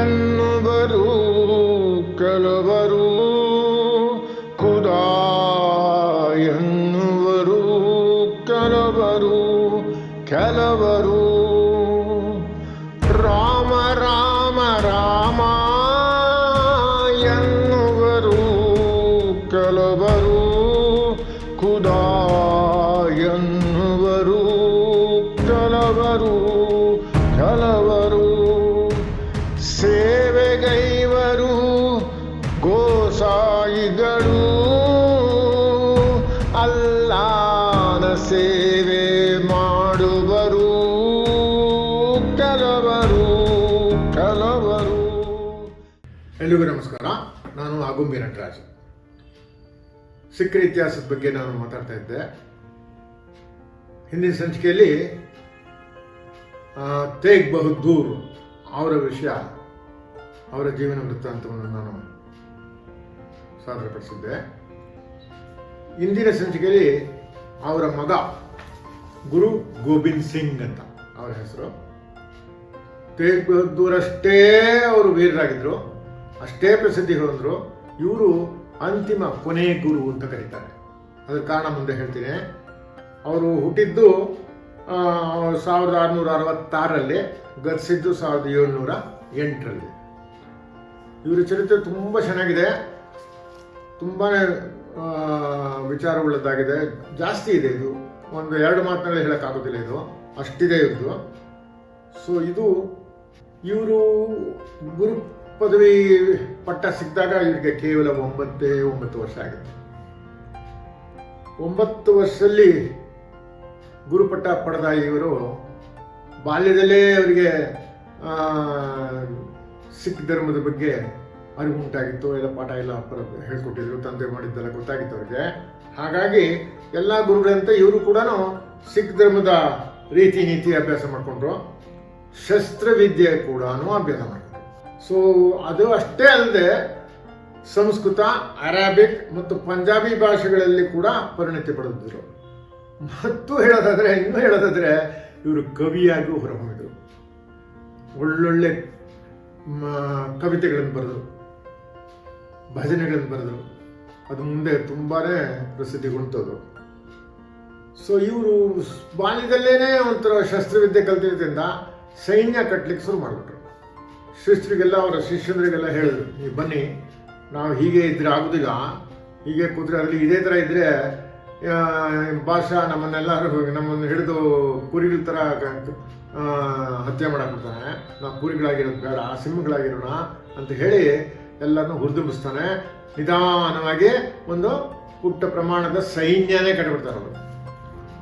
ಎನ್ನುವರು ಕೆಲವರು, ಖುದಾ ಎನ್ನುವರು ಕೆಲವರು, ಕೆಲವರು ರಾಮ ರಾಮ ರಾಮ ಎನ್ನುವರು ಕೆಲವರು, ಖುದಾ ಎನ್ನುವರು ಕೆಲವರು, ಕೆಲವರು ಸೇವೆಗೈವರು ಗೋಸಾಯಿಗಳು, ಅಲ್ಲಾನ ಸೇವೆ ಮಾಡುವರು ಕೆಲವರು, ಕೆಲವರು. ಎಲ್ಲಿಗೂ ನಮಸ್ಕಾರ. ನಾನು ಆಗುಂಬೆ ನಟರಾಜ್. ಸಿಖ್ಖರ ಇತಿಹಾಸದ ಬಗ್ಗೆ ನಾನು ಮಾತಾಡ್ತಾ ಇದ್ದೆ. ಹಿಂದಿನ ಸಂಚಿಕೆಯಲ್ಲಿ ತೇಗ್ ಬಹದ್ದೂರ್ ಅವರ ವಿಷಯ, ಅವರ ಜೀವನ ವೃತ್ತಾಂತವನ್ನು ನಾನು ಸಾದರಪಡಿಸಿದ್ದೆ. ಇಂದಿನ ಸಂಚಿಕೆಯಲ್ಲಿ ಅವರ ಮಗ ಗುರು ಗೋಬಿಂದ್ ಸಿಂಗ್ ಅಂತ ಅವರ ಹೆಸರು. ತೇಗ್ ಬಹದ್ದೂರ್ ಅಷ್ಟೇ ಅವರು ವೀರರಾಗಿದ್ರು, ಅಷ್ಟೇ ಪ್ರಸಿದ್ಧಿ ಹೊಂದರು. ಇವರು ಅಂತಿಮ ಕೊನೆ ಗುರು ಅಂತ ಕರೀತಾರೆ. ಅದರ ಕಾರಣ ಮುಂದೆ ಹೇಳ್ತೀನಿ. ಅವರು ಹುಟ್ಟಿದ್ದು 1666ರಲ್ಲಿ, ಗತಿಸಿದ್ದು 1708ರಲ್ಲಿ. ಇವರ ಚರಿತ್ರೆ ತುಂಬ ಚೆನ್ನಾಗಿದೆ, ತುಂಬಾ ವಿಚಾರವುಳ್ಳದ್ದಾಗಿದೆ. ಜಾಸ್ತಿ ಇದೆ, ಇದು ಒಂದು ಎರಡು ಮಾತಿನಲ್ಲಿ ಹೇಳೋಕ್ಕಾಗೋದಿಲ್ಲ, ಇದು ಅಷ್ಟಿದೆ ಇವ್ರದ್ದು. ಸೊ ಇವರು ಗುರು ಪದವಿ ಪಟ್ಟ ಸಿಕ್ಕಿದಾಗ ಇವರಿಗೆ ಕೇವಲ 9 ವರ್ಷ ಆಗಿದೆ. 9 ವರ್ಷದಲ್ಲಿ ಗುರುಪಟ್ಟ ಪಡೆದ ಇವರು ಬಾಲ್ಯದಲ್ಲೇ ಅವರಿಗೆ ಸಿಖ್ ಧರ್ಮದ ಬಗ್ಗೆ ಅರಿವು ಉಂಟಾಗಿತ್ತು. ಎಲ್ಲ ಪಾಠ ಎಲ್ಲ ಹೇಳ್ಕೊಟ್ಟಿದ್ರು, ತಂದೆ ಮಾಡಿದ್ದೆಲ್ಲ ಗೊತ್ತಾಗಿತ್ತು ಅವರಿಗೆ. ಹಾಗಾಗಿ ಎಲ್ಲ ಗುರುಗಳಂತೆ ಇವರು ಕೂಡ ಸಿಖ್ ಧರ್ಮದ ರೀತಿ ನೀತಿ ಅಭ್ಯಾಸ ಮಾಡಿಕೊಂಡ್ರು. ಶಸ್ತ್ರವಿದ್ಯೆ ಕೂಡ ಅಭ್ಯಾಸ ಮಾಡಿದ್ರು. ಸೊ ಅದು ಅಷ್ಟೇ ಅಲ್ಲದೆ ಸಂಸ್ಕೃತ, ಅರಾಬಿಕ್ ಮತ್ತು ಪಂಜಾಬಿ ಭಾಷೆಗಳಲ್ಲಿ ಕೂಡ ಪರಿಣತಿ ಪಡೆದಿದ್ರು. ಇನ್ನೂ ಹೇಳೋದಾದ್ರೆ ಇವರು ಕವಿಯಾಗೂ ಹೊರಹೊಮ್ಮಿದ್ರು. ಒಳ್ಳೊಳ್ಳೆ ಕವಿತೆಗಳನ್ನು ಬರೆದರು, ಭಜನೆಗಳನ್ನು ಬರೆದರು. ಅದು ಮುಂದೆ ತುಂಬಾನೇ ಪ್ರಸಿದ್ಧಿಗೊಂಡದು. ಸೊ ಇವರು ಬಾಲ್ಯದಲ್ಲೇನೆ ಒಂಥರ ಶಸ್ತ್ರವಿದ್ಯೆ ಕಲ್ತಿದ್ದರಿಂದ ಸೈನ್ಯ ಕಟ್ಟಲಿಕ್ಕೆ ಶುರು ಮಾಡಿಬಿಟ್ರು. ಶಿಷ್ಯರಿಗೆಲ್ಲ, ಅವರ ಶಿಷ್ಯಂದ್ರಿಗೆಲ್ಲ ಹೇಳಿದ್ರು, ನೀವು ಬನ್ನಿ, ನಾವು ಹೀಗೆ ಇದ್ರೆ ಆಗುದಿಲ್ಲ, ಹೀಗೆ ಕೂತ್ರೆ ಅದರಲ್ಲಿ ಇದೇ ಥರ ಇದ್ರೆ ಭಾಷಾ ನಮ್ಮನ್ನು ಹಿಡಿದು ಕುರಿಗಳ ಥರ ಹತ್ಯೆ ಮಾಡಾಕ್ಬಿಡ್ತಾನೆ. ನಾವು ಕುರಿಗಳಾಗಿರೋದು ಬೇಡ, ಸಿಂಹಗಳಾಗಿರೋಣ ಅಂತ ಹೇಳಿ ಎಲ್ಲರನ್ನೂ ಹುರಿದುಂಬಿಸ್ತಾನೆ. ನಿಧಾನವಾಗಿ ಒಂದು ಪುಟ್ಟ ಪ್ರಮಾಣದ ಸೈನ್ಯನೇ ಕಟ್ಟಿಬಿಡ್ತಾರೆ ಅವರು.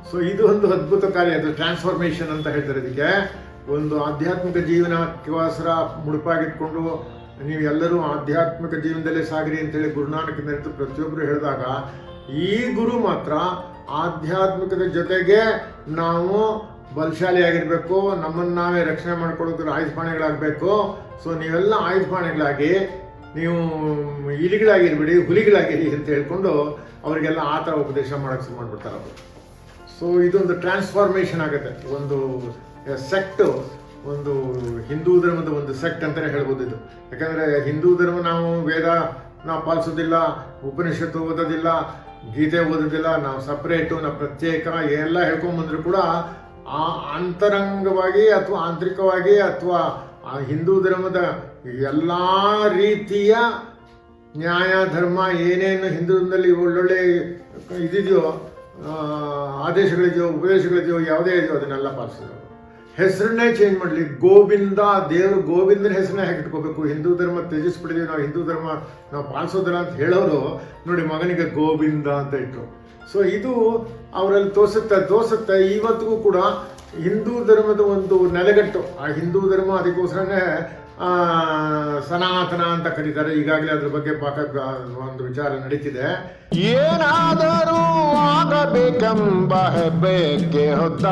ಸೊ ಇದು ಒಂದು ಅದ್ಭುತಕಾರಿ, ಅದು ಟ್ರಾನ್ಸ್ಫಾರ್ಮೇಷನ್ ಅಂತ ಹೇಳ್ತಾರೆ ಇದಕ್ಕೆ. ಒಂದು ಆಧ್ಯಾತ್ಮಿಕ ಜೀವನಕ್ಕೋಸ್ಕರ ಮುಡುಪಾಗಿಟ್ಕೊಂಡು ನೀವು ಎಲ್ಲರೂ ಆಧ್ಯಾತ್ಮಿಕ ಜೀವನದಲ್ಲೇ ಸಾಗಿರಿ ಅಂತೇಳಿ ಗುರುನಾನಕ್ ನೆರೆದು ಪ್ರತಿಯೊಬ್ಬರು ಹೇಳಿದಾಗ, ಈ ಗುರು ಮಾತ್ರ ಆಧ್ಯಾತ್ಮಿಕದ ಜೊತೆಗೆ ನಾವು ಬಲಶಾಲಿಯಾಗಿರ್ಬೇಕು, ನಮ್ಮನ್ನು ನಾವೇ ರಕ್ಷಣೆ ಮಾಡ್ಕೊಳ್ಳೋದ್ರ ಆಯುಧಪಾಣಿಗಳಾಗಬೇಕು. ಸೊ ನೀವೆಲ್ಲ ಆಯುಧಪಾಣಿಗಳಾಗಿ, ನೀವು ಇಲಿಗಳಾಗಿರ್ಬಿಡಿ, ಹುಲಿಗಳಾಗಿರಿ ಅಂತ ಹೇಳ್ಕೊಂಡು ಅವರಿಗೆಲ್ಲ ಆ ಥರ ಉಪದೇಶ ಮಾಡೋಕ್ಕೆ ಶುರು ಮಾಡಿಬಿಡ್ತಾರೆ ಅವರು. ಸೊ ಇದೊಂದು ಟ್ರಾನ್ಸ್ಫಾರ್ಮೇಷನ್ ಆಗುತ್ತೆ. ಒಂದು ಸೆಕ್ಟ್, ಒಂದು ಹಿಂದೂ ಧರ್ಮದ ಒಂದು ಸೆಕ್ಟ್ ಅಂತಲೇ ಹೇಳ್ಬೋದು ಇದು. ಯಾಕಂದರೆ ಹಿಂದೂ ಧರ್ಮ ವೇದ ನಾವು ಪಾಲಿಸೋದಿಲ್ಲ, ಉಪನಿಷತ್ತು ಓದೋದಿಲ್ಲ, ಗೀತೆ ಓದೋದಿಲ್ಲ, ನಾವು ಸಪ್ರೇಟು, ನಾವು ಪ್ರತ್ಯೇಕ ಎಲ್ಲ ಹೇಳ್ಕೊಂಬಂದ್ರು ಕೂಡ ಆ ಅಂತರಂಗವಾಗಿ ಅಥವಾ ಆಂತರಿಕವಾಗಿ ಅಥವಾ ಆ ಹಿಂದೂ ಧರ್ಮದ ಎಲ್ಲ ರೀತಿಯ ನ್ಯಾಯ ಧರ್ಮ ಏನೇನು ಹಿಂದೂ ಧರ್ಮದಲ್ಲಿ ಒಳ್ಳೊಳ್ಳೆ ಇದಿದೆಯೋ, ಆದೇಶಗಳಿದೆಯೋ, ಉಪದೇಶಗಳಿದೆಯೋ, ಯಾವುದೇ ಇದೆಯೋ ಅದನ್ನೆಲ್ಲ ಪಾಲಿಸಿದ್ರು. ಹೆಸರನ್ನೇ ಚೇಂಜ್ ಮಾಡಲಿ, ಗೋವಿಂದ, ದೇವರು ಗೋವಿಂದನ ಹೆಸರನ್ನೇ ಹಾಕಿಟ್ಕೋಬೇಕು. ಹಿಂದೂ ಧರ್ಮ ತ್ಯಜಿಸ್ಬಿಟ್ಟಿದ್ದೀವಿ, ನಾವು ಹಿಂದೂ ಧರ್ಮ ನಾವು ಪಾಲಿಸೋದಿಲ್ಲ ಅಂತ ಹೇಳೋರು ನೋಡಿ ಮಗನಿಗೆ ಗೋವಿಂದ ಅಂತ ಇಟ್ಟರು. ಸೊ ಇದು ಅವರಲ್ಲಿ ತೋರಿಸುತ್ತೆ ಇವತ್ತಿಗೂ ಕೂಡ ಹಿಂದೂ ಧರ್ಮದ ಒಂದು ನೆಲೆಗಟ್ಟು. ಆ ಹಿಂದೂ ಧರ್ಮ ಅದಕ್ಕೋಸ್ಕರನೇ ಸನಾತನ ಅಂತ ಕರೀತಾರೆ. ಈಗಾಗಲೇ ಅದ್ರ ಬಗ್ಗೆ ಒಂದು ವಿಚಾರ ನಡೀತಿದೆ. ಏನಾದರೂ ಆಗಬೇಕೆಂಬ ಹೆಬ್ಬೆಗೆ ಹೊತ್ತ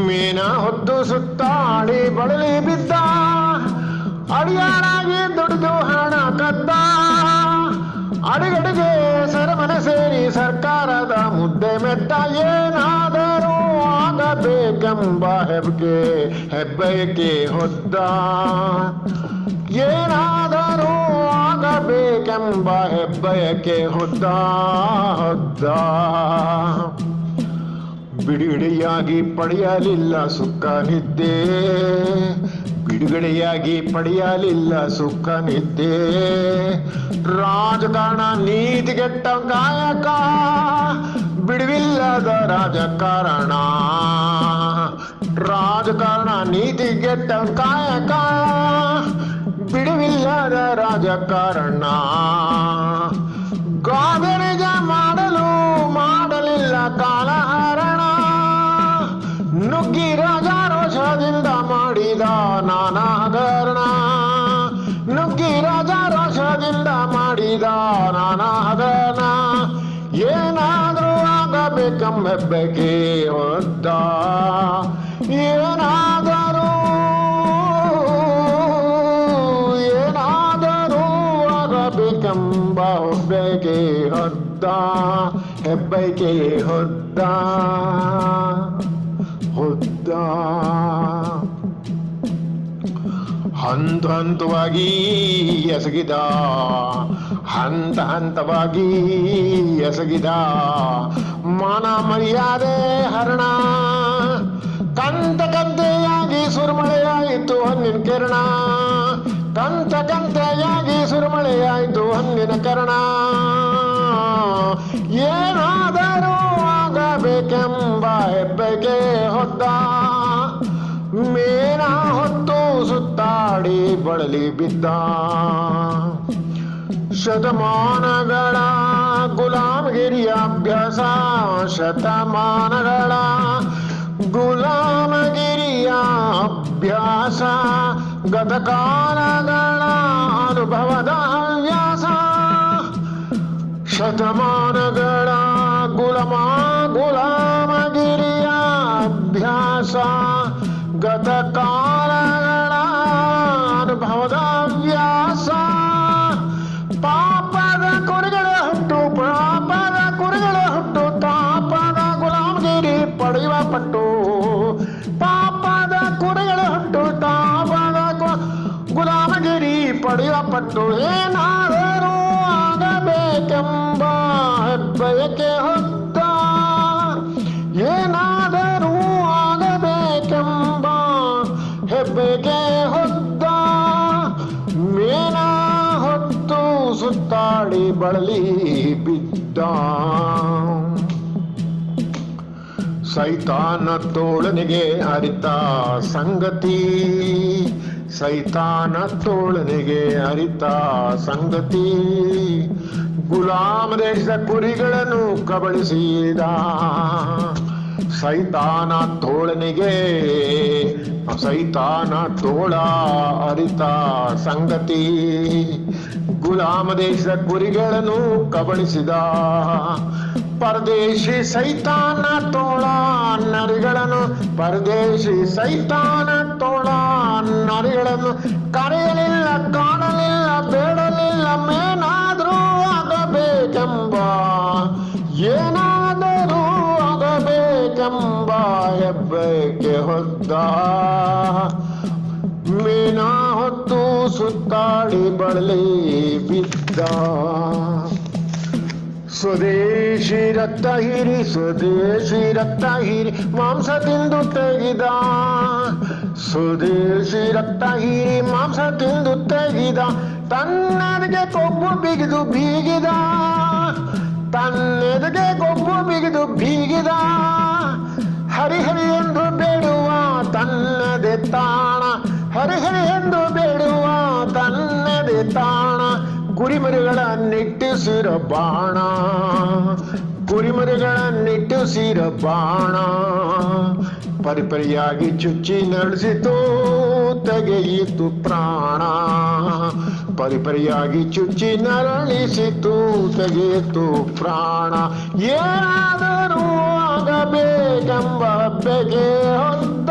ಮೀನ ಹೊತ್ತು ಸುತ್ತಾಡಿ ಬಳಲಿ ಬಿದ್ದ, ಅಡಿಯಾಳಾಗಿ ದುಡಿದು ಹಣ ಕದ್ದ, ಅಡಿಗಡಿಗೆ ಸರಮನೆ ಸೇರಿ ಸರ್ಕಾರದ ಮುದ್ದೆ ಮೆತ್ತ. ಏನಾದರೂ ಆಗಬೇಕೆಂಬ ಆಗಬೇಕೆಂಬ ಹೆಬ್ಬಯಕೆ ಹೊದ್ದ ಏನಾದರೂ ಆಗಬೇಕೆಂಬ ಹೆಬ್ಬಯಕೆ ಹೊದ್ದ ಬಿಡುಗಡೆಯಾಗಿ ಪಡೆಯಲಿಲ್ಲ ಸುಖ ನಿದ್ದೆ ಬಿಡುಗಡೆಯಾಗಿ ಪಡೆಯಲಿಲ್ಲ ಸುಖ ನಿದ್ದೆ ರಾಜಕಾರಣ ನೀತಿಗೆಟ್ಟ ಗಾಯಕ ಬಿಡುವಿಲ್ಲದ ರಾಜಕಾರಣ ರಾಜಕಾರಣ ನೀತಿಗೆಟ್ಟ ಕಾಯಕ ಬಿಡುವಿಲ್ಲದ ರಾಜಕಾರಣ ಗಾದನಿಜ ಮಾಡಲಿಲ್ಲ ಕಾಲಹರಣ ನುಗ್ಗಿ ರಾಜ ರೋಷದಿಂದ ಮಾಡಿದ ನಾನಾ ಹಗರಣ ನುಗ್ಗಿ ರಾಜ ರೋಷದಿಂದ ಮಾಡಿದ ನಾನಾ ಹಗರಣ ಏನಾದರೂ ಆಗಬೇಕೆಂಬ ಹೆಬ್ಬಯಕೆ ಹೊದ್ದ ಏನಾದರೂ ಆಗಬೇಕೆಂಬ ಹೆಬ್ಬಯಕೆ ಹೊದ್ದ ಹೆಬ್ಬಯಕೆ ಹೊದ್ದ ಹಂತವಾಗಿ ಎಸಗಿದ ಹಂತವಾಗಿ ಎಸಗಿದ ಮಾನ ಮರ್ಯಾದೆ ಹರಣ ಕಂತೆಯಾಗಿ ಸುರುಮಳೆಯಾಯಿತು ಹಣ್ಣಿನ ಕಿರಣ ಕಂತೆಯಾಗಿ ಸುರುಮಳೆಯಾಯಿತು ಹಣ್ಣಿನ ಕರಣ ಏನಾದರೂ ಆಗಬೇಕೆಂಬ ಹೆಬ್ಬಯಕೆ ಹೊದ್ದ ಮೇನ ಹೊತ್ತು ಸುತ್ತಾಡಿ ಬಳಲಿ ಬಿದ್ದ ಶತಮಾನಗಳ ಗುಲಾಮಗಿರಿಯ ಅಭ್ಯಾಸ ಶತಮಾನಗಳ ಗುಲಾಮಗಿರಿಯ ಅಭ್ಯಾಸ ಗತಕಾಲಗಳ ಅನುಭವದ ಹವ್ಯಾಸ ಶತಮಾನಗಳ ಗುಲಾಮಗಿರಿಯ ಅಭ್ಯಾಸ ಗತಕಾಲಗಳ ಅನುಭವದ ಹವ್ಯಾಸ ಪಾಪದ ಕುರಿಗಳ ಹುಟ್ಟು ತಾಪದ ಗುಲಾಮಗಿರಿ ಪಡೆಯುವ ಪಟ್ಟು ಪಾಪದ ಕುರಿಗಳ ಹುಟ್ಟು ತಾಪದ ಗುಲಾಮಗಿರಿ ಪಡೆಯುವ ಪಟ್ಟು ಏನಾದರೂ ಆಗಬೇಕೆಂಬ ಹೆಬ್ಬಯಕೆ ಹೊದ್ದ ಏನಾದರೂ ಆಗಬೇಕೆಂಬ ಹೆಬ್ಬಯಕೆ ಹೊದ್ದ ಮೇನ ಹೊತ್ತು ಸುತ್ತಾಡಿ ಬಳಲಿ ಬಿದ್ದ ಸೈತಾನ ತೋಳನಿಗೆ ಅರಿತ ಸಂಗತಿ ಸೈತಾನ ತೋಳನಿಗೆ ಅರಿತ ಸಂಗತಿ ಗುಲಾಮ ದೇಶದ ಕುರಿಗಳನ್ನು ಕಬಳಿಸಿದ ಸೈತಾನ ತೋಳನಿಗೆ ಸೈತಾನ ತೋಳ ಅರಿತ ಸಂಗತಿ ಗುಲಾಮ ದೇಶದ ಕುರಿಗಳನ್ನು ಕಬಳಿಸಿದ ಪರದೇಶಿ ಸೈತಾನ ತೋಳ ನರಿಗಳನ್ನು ಪರದೇಶಿ ಸೈತಾನ ತೋಳ ನರಿಗಳನ್ನು ಕರೆಯಲಿಲ್ಲ ಕಾಣಲಿಲ್ಲ ಬೇಡಲಿಲ್ಲ ಮೇನಾದರೂ ಆಗಬೇಕೆಂಬ ಏನಾದರೂ ಆಗಬೇಕೆಂಬ ಹೆಬ್ಬಯಕೆ ಹೊದ್ದ ಮೇನ ಹೊತ್ತು ಸುತ್ತಾಡಿ ಬಳಲಿ ಬಿದ್ದ ಸ್ವದೇಶಿ ರಕ್ತ ಹೀರಿ ಮಾಂಸ ತಿಂದು ತೆಗಿದ ಸ್ವದೇಶಿ ರಕ್ತ ಹೀರಿ ಮಾಂಸ ತಿಂದು ತೆಗಿದ ತನ್ನೆದೆಗೆ ಕೊಬ್ಬು ಬಿಗಿದು ಬೀಗಿದ ತನ್ನೆದೆಗೆ ಕೊಬ್ಬು ಬಿಗಿದು ಬೀಗಿದ ಹರಿಹರಿ ಎಂದು ಬೇಡುವ ತನ್ನದೆ ತಾಣ ಹರಿಹರಿ ಎಂದು ಬೇಡುವ ತನ್ನದೆ ತಾಣ ಕುರಿಮರಿಗಳ ನಿಟ್ಟುಸಿರ ಬಾಣ ಕುರಿಮರಿಗಳ ನಿಟ್ಟುಸಿರ ಬಾಣ ಪರಿಪರಿಯಾಗಿ ಚುಚ್ಚಿ ನಡೆಸಿತು ತೆಗೆಯಿತು ಪ್ರಾಣ ಪರಿಪರಿಯಾಗಿ ಚುಚ್ಚಿ ನರಳಿಸಿತು ತೆಗೆಯಿತು ಪ್ರಾಣ ಏನಾದರೂ ಆಗಬೇಕೆಂಬ ಬೆಗೆ ಹೊದ್ದ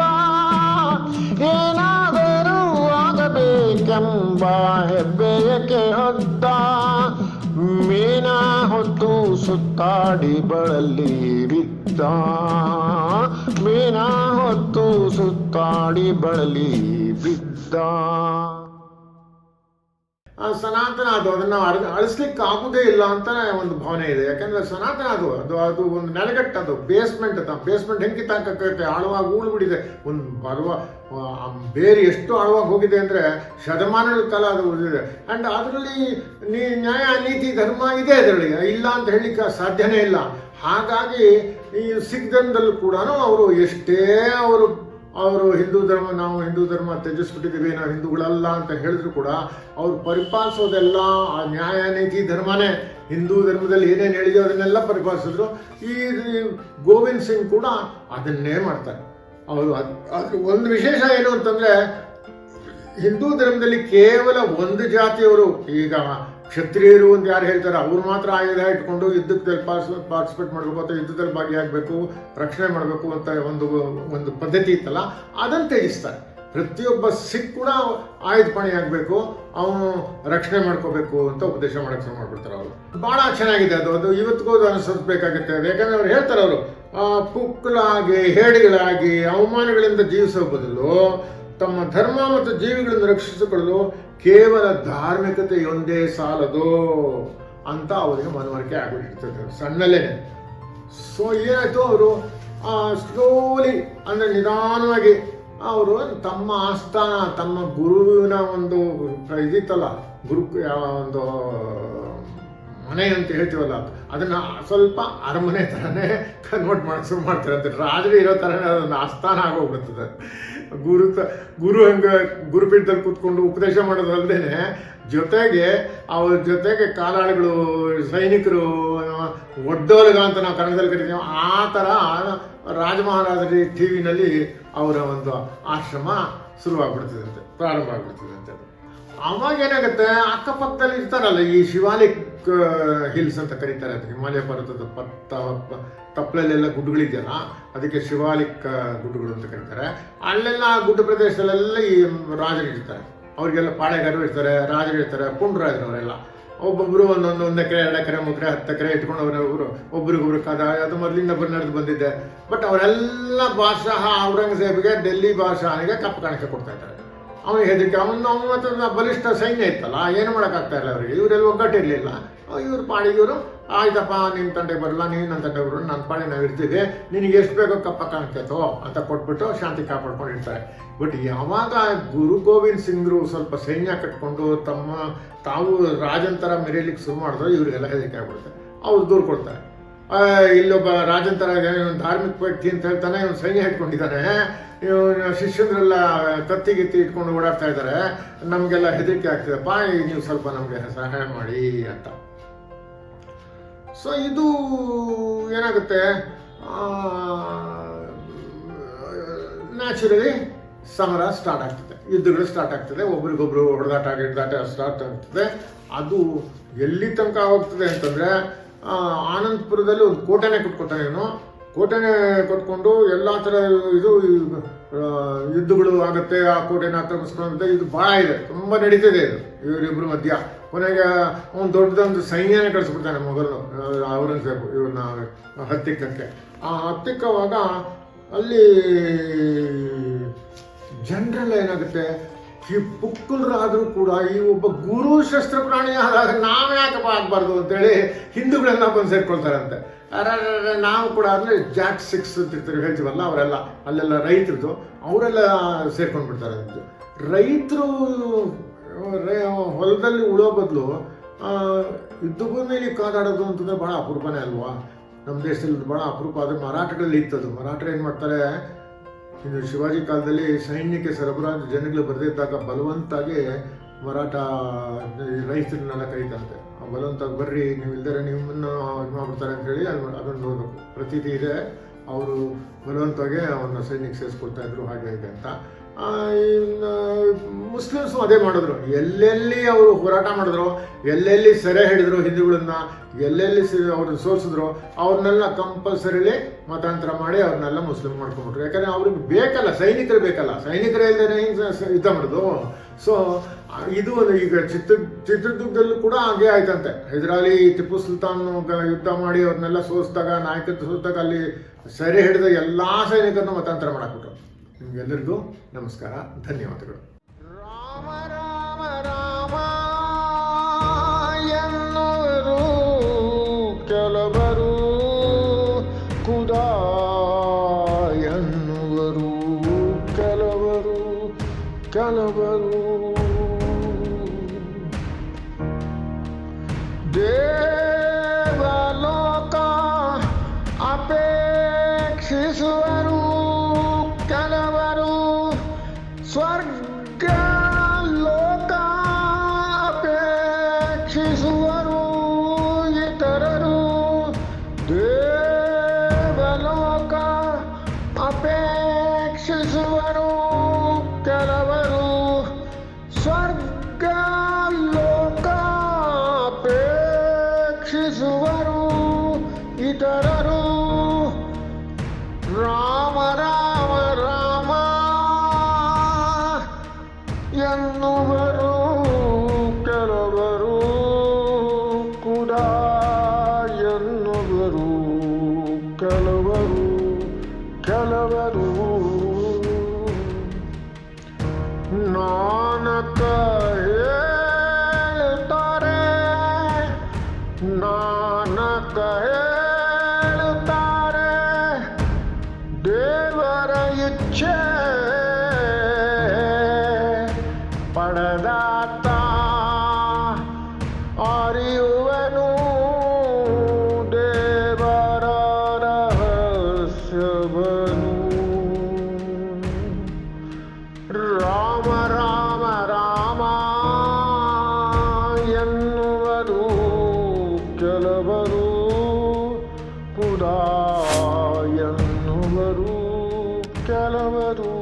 ಏನಾದರೂ ಆಗಬೇಕೆಂಬ ಹೆಬ್ಬಯಕೆ ಹೊದ್ದ ಮೇನ ಹೊತ್ತು ಸುತ್ತಾಡಿ ಬಳಲಿ ಬಿದ್ದ ಬಿದ್ದ ಮೀನ ಹೊತ್ತು ಸುತ್ತಾಡಿ ಬಳಲಿ ಬಿದ್ದ. ಸನಾತನ ಅದನ್ನು ಅಳಿಸ್ಲಿಕ್ಕೆ ಆಗುದೇ ಇಲ್ಲ ಅಂತ ಒಂದು ಭಾವನೆ ಇದೆ. ಯಾಕಂದ್ರೆ ಸನಾತನ ಅದು ಒಂದು ನೆಲಗಟ್ಟದು, ಬೇಸ್ಮೆಂಟ್ ಬೇಸ್ಮೆಂಟ್ ಹೆಂಗೆ ಕಿತ್ತಾಕೈತೆ, ಆಳವಾಗಿ ಉಳ್ಬಿಟ್ಟಿದೆ. ಒಂದು ಬರುವ ಬೇರೆ ಎಷ್ಟು ಆಳವಾಗಿ ಹೋಗಿದೆ ಅಂದರೆ ಶತಮಾನಗಳ ಕಾಲ ಅದು ಉಳಿದಿದೆ. ಆ್ಯಂಡ್ ಅದರಲ್ಲಿ ನ್ಯಾಯ ನೀತಿ ಧರ್ಮ ಇದೆ ಅದರಲ್ಲಿ, ಇಲ್ಲ ಅಂತ ಹೇಳಲಿಕ್ಕೆ ಸಾಧ್ಯನೇ ಇಲ್ಲ. ಹಾಗಾಗಿ ಈ ಸಿಖ್ ಧರ್ಮದಲ್ಲೂ ಕೂಡ ಅವರು ಎಷ್ಟೇ ಅವರು ಹಿಂದೂ ಧರ್ಮ, ನಾವು ಹಿಂದೂ ಧರ್ಮ ತ್ಯಜಿಸ್ಬಿಟ್ಟಿದ್ದೀವಿ, ನಾವು ಹಿಂದೂಗಳಲ್ಲ ಅಂತ ಹೇಳಿದ್ರು ಕೂಡ ಅವ್ರು ಪರಿಪಾಲಿಸೋದೆಲ್ಲ ಆ ನ್ಯಾಯ ನೀತಿ ಧರ್ಮನೇ. ಹಿಂದೂ ಧರ್ಮದಲ್ಲಿ ಏನೇನು ಹೇಳಿದೆಯೋ ಅದನ್ನೆಲ್ಲ ಪರಿಪಾಲಿಸಿದ್ರು. ಈ ಗೋವಿಂದ್ ಸಿಂಗ್ ಕೂಡ ಅದನ್ನೇ ಮಾಡ್ತಾರೆ. ಅವರು ಅದ್ರ ಒಂದು ವಿಶೇಷ ಏನು ಅಂತಂದರೆ, ಹಿಂದೂ ಧರ್ಮದಲ್ಲಿ ಕೇವಲ ಒಂದು ಜಾತಿಯವರು, ಈಗ ಕ್ಷತ್ರಿಯರು ಅಂತ ಯಾರು ಹೇಳ್ತಾರೆ ಅವ್ರು ಮಾತ್ರ ಆಯುಧ ಇಟ್ಕೊಂಡು ಯುದ್ಧದಲ್ಲಿ ಪಾರ್ಟಿಸಿಪೇಟ್ ಮಾಡಬೇಕು ಅಥವಾ ಯುದ್ಧದಲ್ಲಿ ಭಾಗಿಯಾಗಬೇಕು, ರಕ್ಷಣೆ ಮಾಡಬೇಕು ಅಂತ ಒಂದು ಪದ್ಧತಿ ಇತ್ತಲ್ಲ, ಅದನ್ನು ತ್ಯಜಿಸ್ತಾರೆ. ಪ್ರತಿಯೊಬ್ಬ ಸಿಖ್ ಕೂಡ ಆಯುಧಪಾಣಿ ಆಗಬೇಕು, ಅವನು ರಕ್ಷಣೆ ಮಾಡ್ಕೋಬೇಕು ಅಂತ ಉಪದೇಶ ಮಾಡೋಕ್ಕೆ ಶುರು ಮಾಡ್ಬಿಡ್ತಾರೆ ಅವರು. ಭಾಳ ಚೆನ್ನಾಗಿದೆ ಅದು ಇವತ್ತಿಗೂ ಅದು ಅನುಸರಿಸಬೇಕಾಗುತ್ತೆ. ಯಾಕಂದರೆ ಅವ್ರು ಹೇಳ್ತಾರೆ, ಅವರು ಪುಕ್ಕಲಾಗಿ ಹೇಡಿಗಳಾಗಿ ಅವಮಾನಗಳಿಂದ ಜೀವಿಸೋ ಬದಲು ತಮ್ಮ ಧರ್ಮ ಮತ್ತು ಜೀವಿಗಳನ್ನು ರಕ್ಷಿಸಿಕೊಳ್ಳಲು ಕೇವಲ ಧಾರ್ಮಿಕತೆಯೊಂದೇ ಸಾಲದು ಅಂತ ಅವರಿಗೆ ಮನವರಿಕೆ ಆಗಿಬಿಟ್ಟಿರ್ತದೆ ಸಣ್ಣಲ್ಲೇನೆ. ಸೊ ಏನಾಯಿತು, ಅವರು ಸ್ಲೋಲಿ ಅಂದರೆ ನಿಧಾನವಾಗಿ ಅವರು ತಮ್ಮ ಆಸ್ಥಾನ, ತಮ್ಮ ಗುರುವಿನ ಒಂದು ಇದಿತ್ತಲ್ಲ, ಒಂದು ಮನೆ ಅಂತ ಹೇಳ್ತೀವಲ್ಲ, ಅದನ್ನು ಸ್ವಲ್ಪ ಅರಮನೆ ಥರನೇ ಕನ್ವರ್ಟ್ ಮಾಡಿ ಶುರು ಮಾಡ್ತಾರೆ ಅಂತ. ರಾಜರು ಇರೋ ಥರನೇ ಅದೊಂದು ಆಸ್ಥಾನ ಆಗೋಗ್ಬಿಡ್ತದೆ. ಗುರು ಹಂಗೆ ಗುರುಪೀಠದಲ್ಲಿ ಕೂತ್ಕೊಂಡು ಉಪದೇಶ ಮಾಡೋದಲ್ಲದೆ ಜೊತೆಗೆ ಅವ್ರ ಜೊತೆಗೆ ಕಾಲಾಳುಗಳು, ಸೈನಿಕರು, ಒಡ್ಡೋಲಗ ಅಂತ ನಾವು ಕನ್ನಡದಲ್ಲಿ ಕರಿತೀವಿ, ಆ ಥರ ರಾಜಮಹಾರಾಜರಿ ಟಿ ವಿನಲ್ಲಿ ಅವರ ಒಂದು ಆಶ್ರಮ ಶುರುವಾಗ್ಬಿಡ್ತದಂತೆ, ಪ್ರಾರಂಭ ಆಗ್ಬಿಡ್ತದಂತೆ. ಅವಾಗ ಏನಾಗುತ್ತೆ, ಅಕ್ಕಪಕ್ಕದಲ್ಲಿ ಇರ್ತಾರಲ್ಲ ಈ ಶಿವಾಲಿಕ್ ಹಿಲ್ಸ್ ಅಂತ ಕರೀತಾರೆ, ಅದಕ್ಕೆ ಹಿಮಾಲಯ ಪರ್ವತದ ತಪ್ಪಲಲ್ಲೆಲ್ಲ ಗುಡ್ಡುಗಳಿದೆಯಲ್ಲ, ಅದಕ್ಕೆ ಶಿವಾಲಿಕ್ ಗುಡ್ಡುಗಳು ಅಂತ ಕರೀತಾರೆ. ಅಲ್ಲೆಲ್ಲ ಗುಡ್ಡ ಪ್ರದೇಶದಲ್ಲೆಲ್ಲ ಈ ರಾಜರು ಇರ್ತಾರೆ, ಅವ್ರಿಗೆಲ್ಲ ಪಾಳೆಗಾರರು ಇರ್ತಾರೆ, ರಾಜರು ಇರ್ತಾರೆ, ಪುಂಡ್ರಾಜರು ಅವರೆಲ್ಲ. ಒಬ್ಬೊಬ್ಬರು ಒಂದೊಂದು ಎಕರೆ, 2 ಎಕರೆ, 3 ಎಕರೆ, 10 ಎಕರೆ ಇಟ್ಕೊಂಡು ಒಬ್ರಿಗೊಬ್ರು ಅದು ಮೊದಲಿಂದ ನಡೆದು ಬಂದಿದ್ದೆ. ಬಟ್ ಅವರೆಲ್ಲ ಬಾದಶಾಹ ಔರಂಗಜೇಬ್ಗೆ, ಡೆಲ್ಲಿ ಬಾದಶಾಹನಿಗೆ ಕಪ್ಪು ಕಾಣಿಕೆ ಕೊಡ್ತಾ ಇದ್ದಾರೆ. ಅವನಿಗೆ ಹೆದರಿಕೆ, ಅವನ ಬಲಿಷ್ಠ ಸೈನ್ಯ ಇತ್ತಲ್ಲ, ಏನು ಮಾಡೋಕ್ಕಾಗ್ತಾ ಇಲ್ಲ ಅವರಿಗೆ. ಇವರೆಲ್ಲ ಒಗ್ಗಟ್ಟಿರಲಿಲ್ಲ. ಇವ್ರ ಪಾಡಿಗೆ ಇವರು, ಆಯ್ತಪ್ಪ ನಿನ್ನ ತಂಟೆ ಬರಲ್ಲ, ನೀನು ನನ್ನ ತಂಟೆ ಬರೋದು, ನನ್ನ ಪಾಡಿ ನಾವು ಇರ್ತೀವಿ, ನಿನಗೆ ಎಷ್ಟು ಬೇಕೋ ಕಪ್ಪ ಕಾಣ್ತೈತೋ ಅಂತ ಕೊಟ್ಬಿಟ್ಟು ಶಾಂತಿ ಕಾಪಾಡ್ಕೊಂಡಿರ್ತಾರೆ. ಬಟ್ ಯಾವಾಗ ಗುರು ಗೋವಿಂದ್ ಸಿಂಗ್ರು ಸ್ವಲ್ಪ ಸೈನ್ಯ ಕಟ್ಕೊಂಡು ತಾವು ರಾಜಂತರ ಮೆರೀಲಿಕ್ಕೆ ಶುರು ಮಾಡಿದ್ರೆ ಇವರಿಗೆಲ್ಲ ಹೆದರಿಕೆ ಆಗ್ಬಿಡುತ್ತೆ. ಅವ್ರು ದೂರ ಕೊಡ್ತಾರೆ. ಇಲ್ಲೊಬ್ಬ ರಾಜಂತರ ಧಾರ್ಮಿಕ ವ್ಯಕ್ತಿ ಅಂತ ಹೇಳ್ತಾನೆ, ಇವನು ಸೈನ್ಯ ಇಟ್ಕೊಂಡಿದ್ದಾನೆ, ಇವನು ಶಿಷ್ಯಂದ್ರೆಲ್ಲ ಕತ್ತಿ ಇಟ್ಕೊಂಡು ಓಡಾಡ್ತಾ ಇದ್ದಾರೆ, ನಮಗೆಲ್ಲ ಹೆದರಿಕೆ ಆಗ್ತಿದೆಪ್ಪ, ನೀವು ಸ್ವಲ್ಪ ನಮಗೆ ಸಹಾಯ ಮಾಡಿ ಅಂತ. ಸೊ ಇದು ಏನಾಗುತ್ತೆ, ನ್ಯಾಚುರಲಿ ಸಮರ ಸ್ಟಾರ್ಟ್ ಆಗ್ತದೆ, ಯುದ್ಧಗಳು ಸ್ಟಾರ್ಟ್ ಆಗ್ತದೆ, ಒಬ್ರಿಗೊಬ್ರು ಹೊಡೆದಾಟ ಸ್ಟಾರ್ಟ್ ಆಗ್ತದೆ. ಅದು ಎಲ್ಲಿ ತನಕ ಹೋಗ್ತದೆ ಅಂತಂದರೆ, ಆನಂದಪುರದಲ್ಲಿ ಒಂದು ಕೋಟೆನೇ ಕಟ್ಕೊತಾನೆ ಇವನು. ಕೋಟೆನೇ ಕಟ್ಕೊಂಡು ಎಲ್ಲ ಥರ ಯುದ್ಧಗಳು ಆಗುತ್ತೆ, ಆ ಕೋಟೆನ ಆಕ್ರಮಿಸ್ಕೊಳ್ಳುತ್ತೆ. ಇದು ಭಾಳ ಇದೆ, ತುಂಬ ನಡೀತಿದೆ ಇದು ಇವರಿಬ್ಬರ ಮಧ್ಯ. ಕೊನೆಗೆ ಅವನು ದೊಡ್ಡದೊಂದು ಸೈನ್ಯನೇ ಕಳಿಸ್ಬಿಡ್ತಾನೆ ಮೊಘಲನು, ಔರಂಗಜೇಬ್ ಇವ್ರನ್ನ ಹತ್ತಿಕ್ಕಕ್ಕೆ. ಆ ಹತ್ತಿಕ್ಕವಾಗ ಅಲ್ಲಿ ಜನರೆಲ್ಲ ಏನಾಗುತ್ತೆ, ಈ ಪುಕ್ಕಲರಾದರೂ ಕೂಡ ಈ ಒಬ್ಬ ಗುರು ಶಸ್ತ್ರ ಪ್ರಾಣಿ ಆದಾಗ ನಾವೇ ಯಾಕಪ್ಪ ಆಗಬಾರ್ದು ಅಂತೇಳಿ ಹಿಂದೂಗಳೆಲ್ಲ ಬಂದು ಸೇರ್ಕೊಳ್ತಾರಂತೆ. ನಾವು ಕೂಡ ಅಂದರೆ ಜಾಟ್ 6 ಅಂತ ಹೇಳ್ತೀವಲ್ಲ, ಅವರೆಲ್ಲ ಅಲ್ಲೆಲ್ಲ ರೈತರದು, ಅವರೆಲ್ಲ ಸೇರ್ಕೊಂಡು ಬಿಡ್ತಾರೆ. ರೈತರು ಹೊಲದಲ್ಲಿ ಉಳೋ ಬದಲು ಯುದ್ಧ ಭೂಮಿಯಲ್ಲಿ ಕಾದಾಡೋದು ಅಂತಂದರೆ ಭಾಳ ಅಪರೂಪನೇ ಅಲ್ವಾ ನಮ್ಮ ದೇಶದಲ್ಲಿ, ಭಾಳ ಅಪರೂಪ. ಅದು ಮರಾಠಗಳಲ್ಲಿ ಇತ್ತದು. ಮರಾಠರು ಏನು ಮಾಡ್ತಾರೆ, ಇನ್ನು ಶಿವಾಜಿ ಕಾಲದಲ್ಲಿ ಸೈನ್ಯಕ್ಕೆ ಸರಬರಾಜು ಜನಗಳು ಬರೆದಿದ್ದಾಗ ಬಲವಂತಾಗಿ ಮರಾಠ ರೈತರನ್ನೆಲ್ಲ ಕರೀತಂತೆ. ಬಲವಂತಾಗಿ ಬರ್ರಿ, ನೀವು ಇಲ್ದರೆ ನಿಮ್ಮನ್ನು ಇದು ಮಾಡ್ಬಿಡ್ತಾರೆ ಅಂತೇಳಿ ಅದೊಂದು ಪ್ರತೀತಿ ಇದೆ. ಅವರು ಬಲವಂತವಾಗಿ ಅವನ್ನ ಸೈನ್ಯಕ್ಕೆ ಸೇರಿಸ್ಕೊಳ್ತಾ ಇದ್ರು, ಹಾಗೆ ಅಂತ. ಮುಸ್ಲಿಮ್ಸು ಅದೇ ಮಾಡಿದ್ರು. ಎಲ್ಲೆಲ್ಲಿ ಅವರು ಹೋರಾಟ ಮಾಡಿದ್ರು, ಎಲ್ಲೆಲ್ಲಿ ಸೆರೆ ಹಿಡಿದ್ರು ಹಿಂದೂಗಳನ್ನ, ಎಲ್ಲೆಲ್ಲಿ ಅವ್ರನ್ನ ಸೋಲಿಸಿದ್ರು, ಅವ್ರನ್ನೆಲ್ಲ ಕಂಪಲ್ಸರಿಲಿ ಮತಾಂತರ ಮಾಡಿ ಅವ್ರನ್ನೆಲ್ಲ ಮುಸ್ಲಿಮ್ ಮಾಡ್ಕೊಂಡ್ಬಿಟ್ರು. ಯಾಕಂದರೆ ಅವ್ರಿಗೆ ಬೇಕಲ್ಲ, ಸೈನಿಕರು ಬೇಕಲ್ಲ, ಸೈನಿಕರು ಇಲ್ಲದೇ ಹೆಂಗೆ ಯುದ್ಧ ಮಾಡೋದು. ಸೊ ಇದು ಒಂದು ಈಗ ಚಿತ್ರದುರ್ಗದಲ್ಲೂ ಕೂಡ ಹಾಗೆ ಆಯ್ತಂತೆ. ಹೈದರಾಲಿ ಟಿಪ್ಪು ಸುಲ್ತಾನ್ ಯುದ್ಧ ಮಾಡಿ ಅವ್ರನ್ನೆಲ್ಲ ಸೋಲಿಸಿದಾಗ, ನಾಯಕರು ಸೋಲಿಸಿದಾಗ ಅಲ್ಲಿ ಸೆರೆ ಹಿಡಿದ ಎಲ್ಲ ಸೈನಿಕರನ್ನು ಮತಾಂತರ ಮಾಡಾಕ್ಬಿಟ್ರು. ನಿಮ್ಗೆಲ್ಲರಿಗೂ ನಮಸ್ಕಾರ, ಧನ್ಯವಾದಗಳು. ರಾಮ ರಾಮ ರಾಮ ಎನ್ನುವರು ಕೆಲವರು, ಖುದಾ ಎನ್ನುವರು ಕೆಲವರು. ದೇವಲೋಕ ಅಪೇಕ್ಷಿಸುವರು ಕೆಲವರು, ಸ್ವರ್ಗ ಲೋಕ ಅಪೇಕ್ಷಿಸುವರು ಇತರರು. ದೇವಲೋಕ ಅಪೇಕ್ಷಿಸುವರು ಕೆಲವರು, ಸ್ವರ್ಗ ಲೋಕ ಅಪೇಕ್ಷಿಸುವರು ಇತರರು. ರಾಮ ರಾಮ ರಾಮ ಎನ್ನುವರು ಕೆಲವರು, ಖುದಾ ಎನ್ನುವರು ಕೆಲವರು. ನಾನಕ ಹೇಳುತ್ತಾರೆ, ದೇವರ ಇಚ್ಛೆ ಪಡೆದಾತ ಅರಿಯುವನು ದೇವರ ರಹಸ್ಯವನು. ರಾಮ ರಾಮ ರಾಮ ಎನ್ನುವರು ಕೆಲವರು, ಖುದಾ ಎನ್ನುವರು ಕೆಲವರು.